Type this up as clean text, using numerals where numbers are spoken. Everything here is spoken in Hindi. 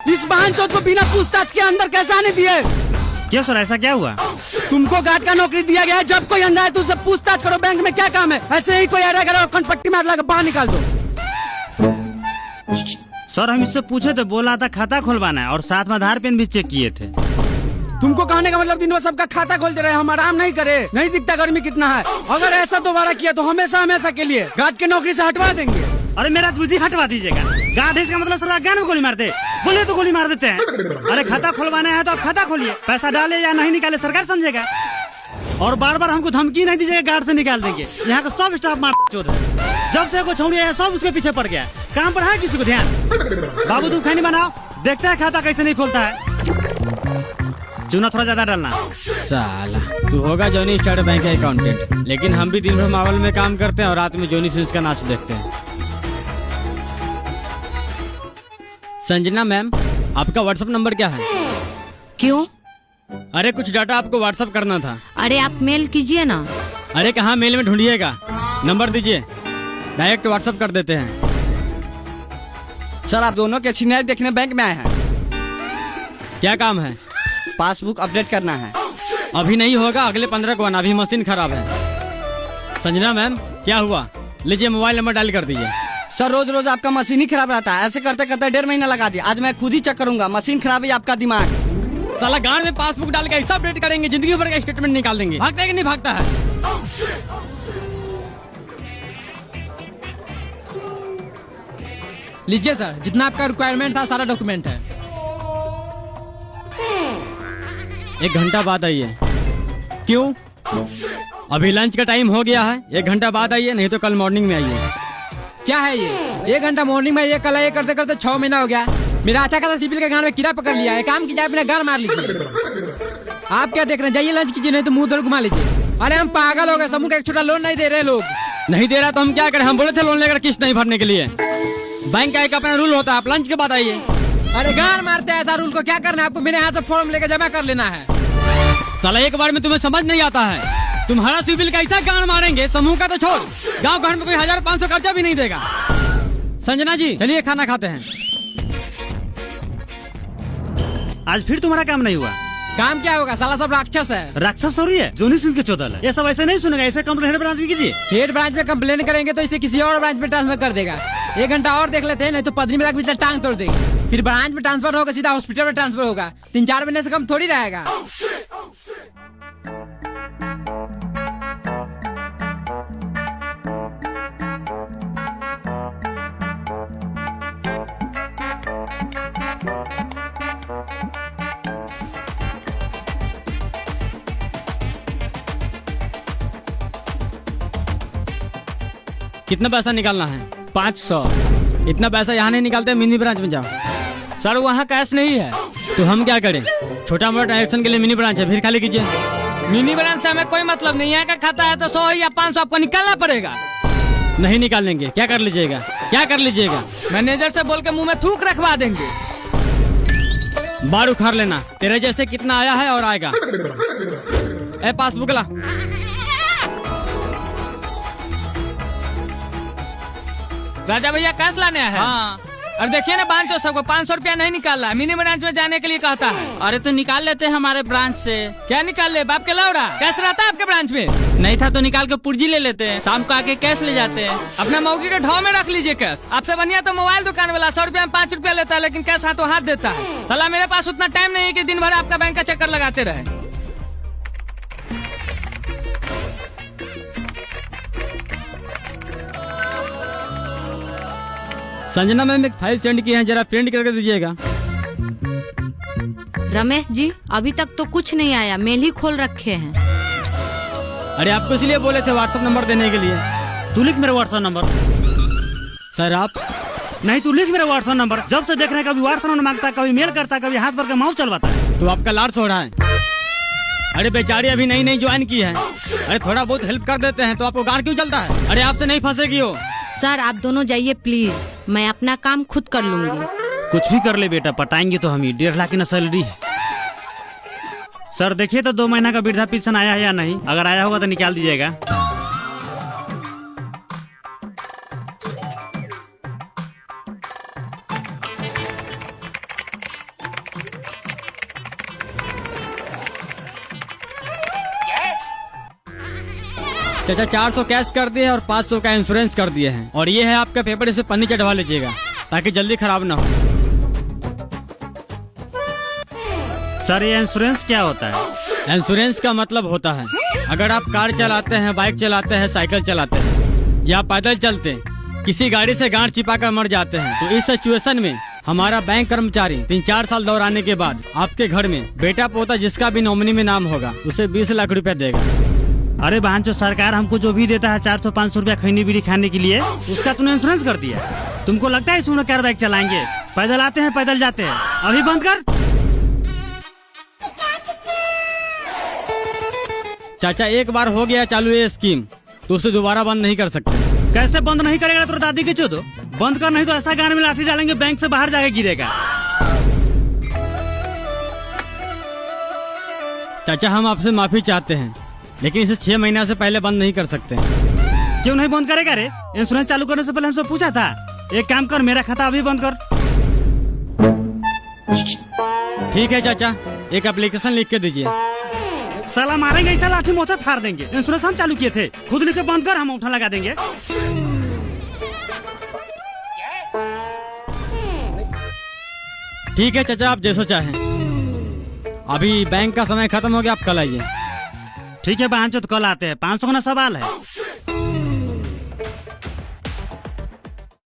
इस बहनचोद को बिना पूछताछ के अंदर कैसे आने दिए? क्यों सर, ऐसा क्या हुआ? तुमको गार्ड का नौकरी दिया गया है, जब कोई अंदर है तो उससे पूछताछ करो। बैंक में क्या काम है? ऐसे ही कोई अरेगा खनपट्टी मार लगा बाहर निकाल दो। सर हम इससे पूछे तो बोला था खाता खुलवाना है और साथ में आधार पेन भी चेक किए थे। तुमको कहने का मतलब दिन भर सबका खाता खोलते रहे, हम आराम नहीं करे? नहीं दिखता गर्मी कितना है? अगर ऐसा दोबारा किया तो हमेशा हमेशा के लिए गार्ड की नौकरी से हटवा देंगे। अरे मेरा तुझी हटवा दीजिएगा। गार्ड इसका मतलब सर ज्ञान में गोली मारते, बोले तो गोली मार देते हैं। अरे खाता खुलवाना है तो आप खाता खोलिए, पैसा डाले या नहीं निकाले सरकार समझेगा। और बार बार हमको धमकी नहीं दीजिएगा, गार्ड से निकाल देंगे। यहाँ का सब स्टाफ मार चोद है। जब से कुछ है सब उसके पीछे पड़ गया। काम पर है किसी को ध्यान? बाबू तुम खैनी बनाओ, देखते है खाता कैसे नहीं खोलता है। चूना थोड़ा ज्यादा डालना। साला तू होगा जॉनी स्टार्ट बैंक का अकाउंटेंट, लेकिन हम भी दिन भर मावल में काम करते हैं और रात में जॉनी सिंस का नाच देखते हैं। संजना मैम, आपका व्हाट्सएप नंबर क्या है? क्यों? अरे कुछ डाटा आपको व्हाट्सएप करना था। अरे आप मेल कीजिए ना। अरे कहाँ मेल में ढूंढिएगा, नंबर दीजिए, डायरेक्ट व्हाट्सएप कर देते हैं। सर आप दोनों के सीनियर देखने बैंक में आए हैं। क्या काम है? पासबुक अपडेट करना है। अभी नहीं होगा, अगले 15 को आना, अभी मशीन खराब है। संजना मैम क्या हुआ? लीजिए मोबाइल नंबर डायल कर दीजिए। सर रोज रोज आपका मशीन ही खराब रहता है, ऐसे करते करते 1.5 महीना लगा दिया। आज मैं खुद ही चेक करूंगा, मशीन खराब है आपका दिमाग। साला गांड में पासबुक डाल के ऐसा अपडेट करेंगे, जिंदगी भर का स्टेटमेंट निकाल देंगे। भागता है कि नहीं भागता है? लीजिए सर, जितना आपका रिक्वायरमेंट था सारा डॉक्यूमेंट है। 1 घंटा बाद आइए। क्यों? अभी लंच का टाइम हो गया है, 1 घंटा बाद आइए, नहीं तो कल मॉर्निंग में आइए। क्या है ये? 1 घंटा मॉर्निंग में, ये कल ये करते करते 6 महीना हो गया। मेरा अच्छा खासा सिविल के गान में कीड़ा पकड़ लिया है। काम कीजिए, अपना गान मार लीजिए। आप क्या देख रहे हैं? जाइए लंच कीजिए, नहीं तो मुंह उधर घुमा लीजिए। अरे हम पागल हो गए, समूह का एक छोटा लोन नहीं दे रहे लोग। नहीं दे रहा तो हम क्या करें? हम बोले थे लोन लेकर किस्त नहीं भरने के लिए। बैंक का एक अपना रूल होता है, आप लंच के बाद आइए। अरे गान मारते हैं, ऐसा रूल को क्या करना है आपको? मेरे यहाँ से फॉर्म लेकर जमा कर लेना है। साला एक बार में तुम्हें समझ नहीं आता है? तुम्हारा सिविल कैसा गान मारेंगे? समूह का तो छोड़, गांव घर में कोई 1500 खर्चा भी नहीं देगा। संजना जी चलिए खाना खाते हैं। आज फिर तुम्हारा काम नहीं हुआ? काम क्या होगा, साला सब राक्षस है। राक्षस थोड़ी है, जॉनी सिंह के चौदल है। ये सब ऐसे नहीं सुनेगा, ऐसे कंप्लेन हेड ब्रांच में कीजिए। हेड ब्रांच में कंप्लेन करेंगे तो इसे किसी और ब्रांच में ट्रांसफर कर देगा। 1 घंटा और देख लेते हैं, नहीं तो पदनी में लग टांग तोड़ देगी। फिर ब्रांच में ट्रांसफर होगा, सीधा हॉस्पिटल में ट्रांसफर होगा। 3-4 महीने से कम थोड़ी रहेगा। कितना पैसा निकालना है? 500। इतना पैसा यहाँ नहीं निकालते, मिनी ब्रांच में जाओ। सर वहाँ कैश नहीं है। तो हम क्या करें? छोटा मोटा ट्रांजेक्शन के लिए मिनी ब्रांच है, फिर खाली कीजिए। मिनी ब्रांच से हमें कोई मतलब नहीं है। का खाता है तो 100 या 500 आपको निकालना पड़ेगा। नहीं निकालेंगे, क्या कर लीजिएगा? क्या कर लीजिएगा? मैनेजर से बोल के मुंह में थूक रखवा देंगे। बार उखाड़ लेना, तेरे जैसे कितना आया है और आएगा। ए पासबुक ला। राजा भैया कैश लाने है। हाँ। और देखिए ना बांचो, सबको 500 रुपया नहीं निकाल रहा, मिनी ब्रांच में जाने के लिए कहता है। अरे तो निकाल लेते हैं हमारे ब्रांच से। क्या निकाल ले? बाप के लौड़ा कैश रहता है आपके ब्रांच में? नहीं था तो निकाल के पुर्जी ले लेते हैं, शाम को आके कैश ले जाते हैं। अपना मौगी के ढाव में रख लीजिए कैश। आपसे बढ़िया तो मोबाइल दुकान वाला 100 रुपया में 5 रुपया लेता है, लेकिन कैश हाथों हाथ देता है। साला मेरे पास उतना टाइम नहीं है कि दिन भर आपका बैंक का चक्कर लगाते रहे। संजना मैम एक फाइल सेंड की है, जरा प्रिंट करके दीजिएगा। रमेश जी अभी तक तो कुछ नहीं आया, मेल ही खोल रखे हैं। अरे आपको इसलिए बोले थे व्हाट्सएप नंबर देने के लिए। तू लिख मेरा व्हाट्सएप नंबर। सर आप नहीं, तू लिख मेरा व्हाट्सएप नंबर। जब से देख रहे हैं, कभी व्हाट्सएप नंबर मांगता, कभी मेल करता, कभी हाथ भर के माउस चलवाता है। तो आपका लाड़ सो रहा है। अरे बेचारी अभी नई नई ज्वाइन की है। अरे थोड़ा बहुत हेल्प कर देते हैं तो आपको गाड़ क्यों चलता है? अरे आपसे नहीं फंसेगी हो। सर आप दोनों जाइए प्लीज, मैं अपना काम खुद कर लूंगी। कुछ भी कर ले बेटा, पटाएंगे तो हम ही। 1.5 लाख की सैलरी है। सर देखिए तो 2 महीना का वृद्धा पेंशन आया है या नहीं? अगर आया होगा तो निकाल दीजिएगा। चाचा 400 कैश कर दिए और 500 का इंश्योरेंस कर दिए हैं। और ये है आपका पेपर, इसमें पन्नी चढ़वा लीजिएगा ताकि जल्दी खराब ना हो। सर ये इंश्योरेंस क्या होता है? इंश्योरेंस का मतलब होता है अगर आप कार चलाते हैं, बाइक चलाते हैं, साइकिल चलाते हैं या पैदल चलते हैं, किसी गाड़ी से गांठ चिपा कर मर जाते हैं, तो इस सिचुएशन में हमारा बैंक कर्मचारी 3-4 साल दौराने के बाद आपके घर में बेटा पोता जिसका भी नॉमिनी में नाम होगा उसे 20 लाख रुपए देगा। अरे बहन, जो सरकार हमको जो भी देता है 400-500 रुपया खैनी बीड़ी खाने के लिए, उसका तूने इंश्योरेंस कर दिया। तुमको लगता है इसमें कार बाइक चलाएंगे? पैदल आते हैं, पैदल जाते हैं। अभी बंद कर। चाचा एक बार हो गया चालू ये स्कीम तो उसे दोबारा बंद नहीं कर सकते। कैसे बंद नहीं करेगा? तो दादी के चो दो बंद कर, नहीं तो ऐसा गान में लाठी डालेंगे बैंक से बाहर जाके गिरेगा। चाचा हम आपसे माफी चाहते हैं लेकिन इसे 6 महीना से पहले बंद नहीं कर सकते। क्यों नहीं बंद करेगा रे? इंश्योरेंस चालू करने से पहले हमसे पूछा था। एक काम कर, मेरा खाता अभी बंद कर। ठीक है चाचा, एक एप्लीकेशन लिख के दीजिए। साला मारेंगे ऐसा लाठी मोथा फाड़ देंगे। इंश्योरेंस हम चालू किए थे, खुद लिख के बंद कर, हम उठा लगा देंगे। ठीक है चाचा, आप जैसा चाहें। अभी बैंक का समय खत्म हो गया, आप कल आइए। ठीक है बहन चो, तो कल आते हैं। 500 का ना सवाल है।